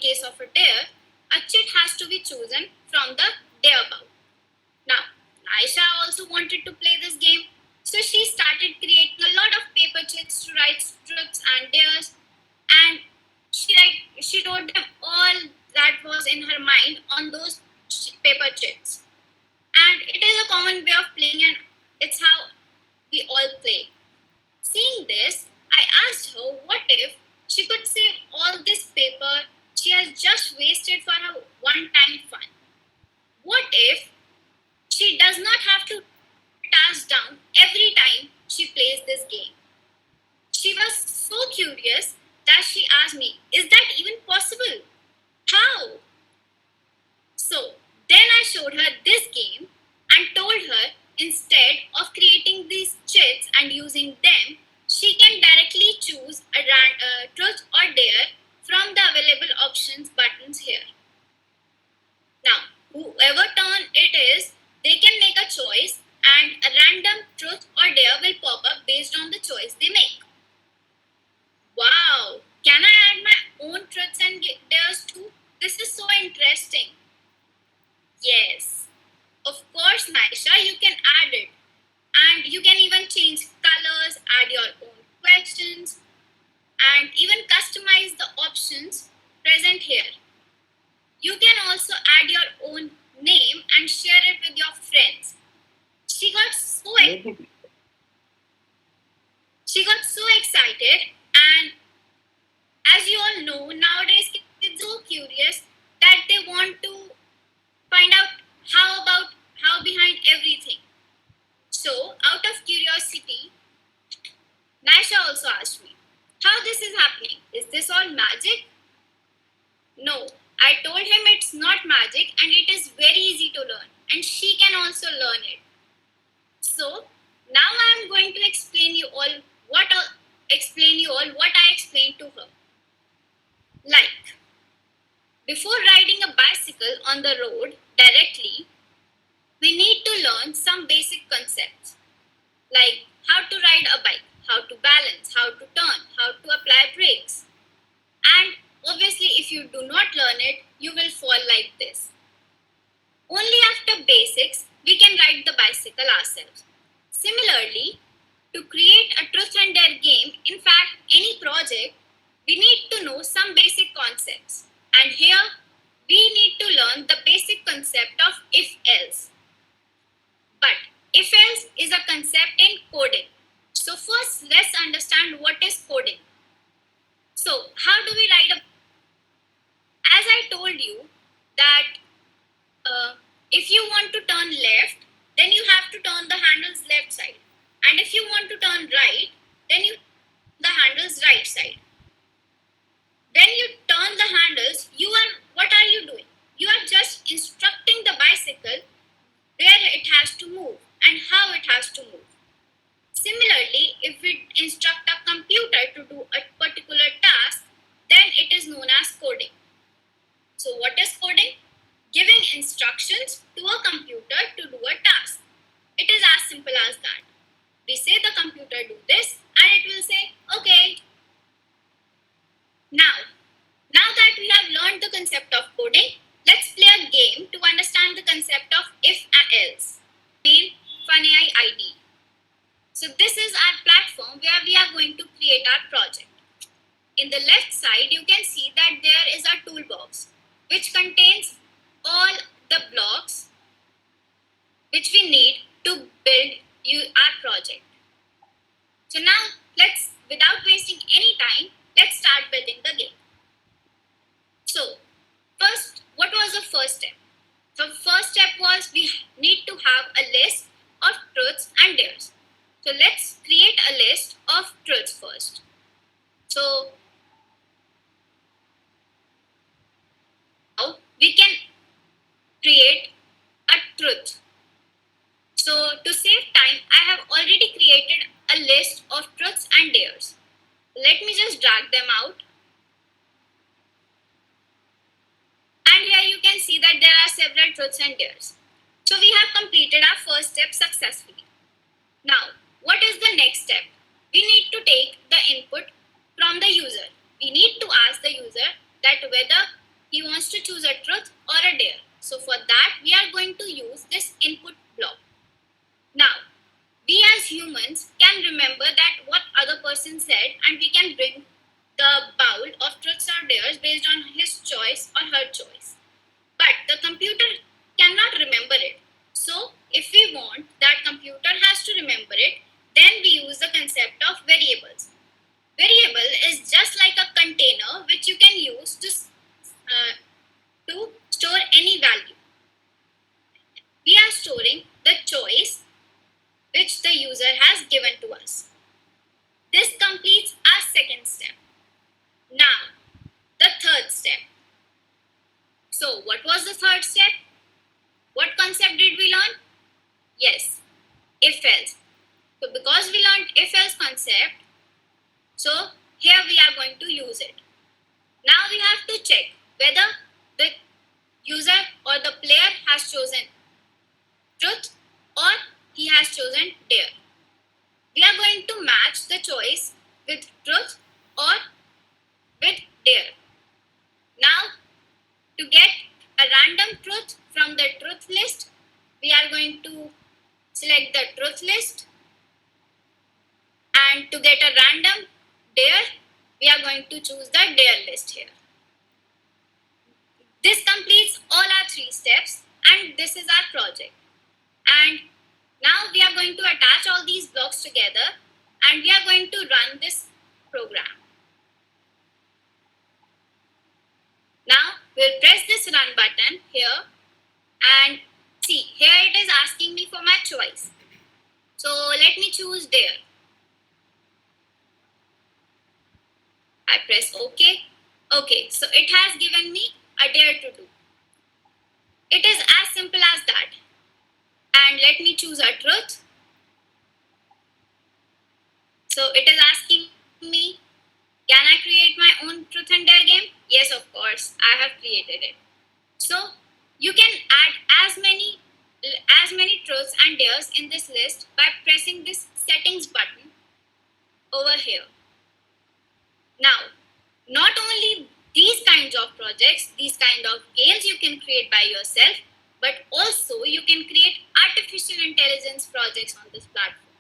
case of a dare, a chit has to be chosen from the dare bowl. Now, Aisha also wanted to play this game, so she started creating a lot of paper chits to write truths and dares, and she wrote them all that was in her mind on those paper chits. And it is a common way of playing, and it's how we all play. Seeing this, I asked her what if she could save all this paper she has just wasted for her one time fun. What if she does not have to task down every time she plays this game? She was so curious that she asked me, "Is that even possible? How?" So then I showed her this game and told her instead of creating these chits and using them, she can directly choose a truth or dare from the available options buttons here. Now, whoever turn it is, they can make a choice and a random truth or dare will pop up based on the choice they make. Wow! Can I add my own truths and dares too? This is so interesting. Yes. Of course, Naisha, you can add it. And you can even change colors, add your own questions, and even customize the options present here. You can also add your own name and share it with your friends. She got so excited, and as you all know, nowadays kids are so curious that they want to find out how behind everything. So, out of curiosity, Naisha also asked me, how this is happening? Is this all magic? No, I told him it's not magic and it is very easy to learn, and she can also learn it. So, now I am going to explain you all what I explained to her. Like, before riding a bicycle on the road directly, we need to learn some basic concepts like how to ride a bike, how to balance, how to turn, how to apply brakes. And obviously, if you do not learn it, you will fall like this. Only after basics, we can ride the bicycle ourselves. Similarly, to create a truth and dare game, in fact, any project, we need to know some basic concepts. And here, we need to learn the basic concept of if-else. But if-else is a concept in coding. So first, let's understand what is coding. So, how do we write a... As I told you that if you want to turn left, then you have to turn the handle's left side. And if you want to turn right, then you the handle's right side. When you turn the handles, what are you doing? You are just instructing the bicycle where it has to move and how it has to move. Similarly, if we instruct a computer to do a particular task, then it is known as coding. So what is coding? Giving instructions to a computer to do a task. It is as simple as that. We say the computer do this and it will say, okay. Now that we have learned the concept of coding, let's play a game to understand the concept of if and else. Name FunAI ID. So this is our platform where we are going to create our project. In the left side, you can see that there is a toolbox which contains all the blocks which we need to build our project. So now, without wasting any time, let's start building the game. So, first, what was the first step? The first step was we need to have a list of truths and dares. So let's create a list of truths first. So now we can create a truth. So to save time, I have already created a list of truths and dares. Let me just drag them out. And here you can see that there are several truths and dares. So we have completed our first step successfully. Now, what is the next step? We need to take the input from the user. We need to ask the user that whether he wants to choose a truth or a dare. So for that, we are going to use this input block. Now, we as humans can remember that what other person said, and we can bring the bowl of truths or dares based on his choice or her choice. But the computer cannot remember it. So if we want that computer has to remember it, then we use the concept of variables. Variable is just like a container which you can use to store any value. We are storing the choice which the user has given to us. This completes our second step. Now, the third step. So, what was the third step? What concept did we learn? Yes, if else. So, because we learned if else concept, so here we are going to use it. Now we have to check whether the user or the player has chosen truth or he has chosen dare. We are going to match the choice with truth or with dare. Now, to get a random truth from the truth list, we are going to select the truth list, and to get a random dare, we are going to choose the dare list here. This completes all our three steps, and this is our project. And now we are going to attach all these blocks together, and we are going to run this program. Now we'll press this run button here, and see, here it is asking me for my choice. So let me choose dare. I press OK. Okay, so it has given me a dare to do. It is as simple as that. And let me choose a truth. So it is asking me, can I create my own truth and dare game? Yes, of course, I have created it. So you can add as many truths and dares in this list by pressing this settings button over here. Now, not only these kinds of projects, these kind of games you can create by yourself, but also you can create artificial intelligence projects on this platform.